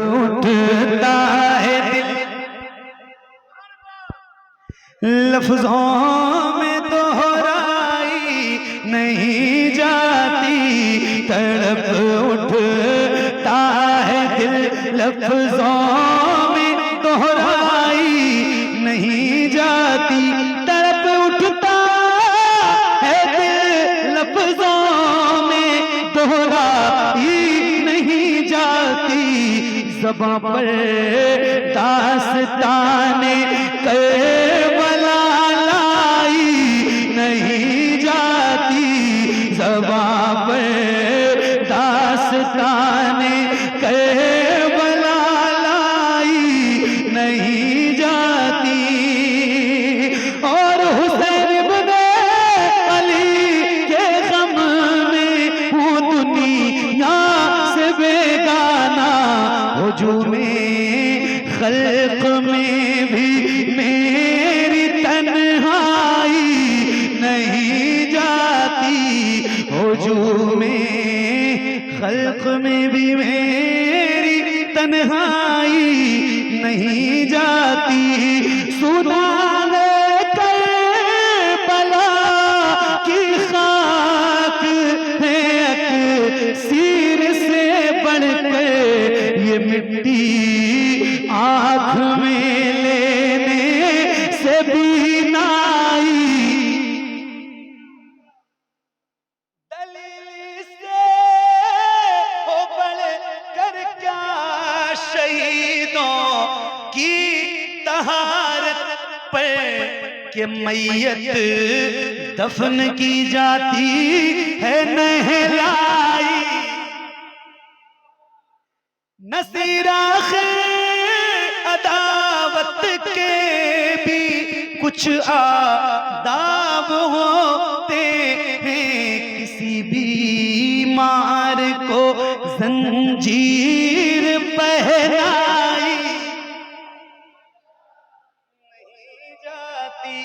اٹھتا ہے دل لفظوں میں دہرائی نہیں جاتی، تڑپ اٹھتا ہے دل لفظوں میں دہرائی نہیں جاتی، تڑپ اٹھتا ہے دل لفظوں میں دہرائی نہیں جاتی، زباں پر داستان کربلا لائی نہیں جاتی، زباں پر داستان کربلا لائی نہیں جاتی، اور حسین ابن علی کے غم میں ہوں دنیا سے بیگانہ، ہجوم خلق میں بھی میری تنہائی نہیں جاتی، ہجوم خلق میں بھی میری تنہائی نہیں جاتی، سودان کربلا کی خاک ہے اکسیر سے بڑھ کر یہ مٹی آنکھ میں لینے سے بینائی، دلیل سے ہو بڑھ کر کیا شہیدوں کی طہارت پر کہ میت دفن کی جاتی ہے نہلائی، نصیر آخر عداوت کے بھی کچھ آداب ہوتے ہیں، کسی بیمار کو زنجیر پہنائی نہیں جاتی،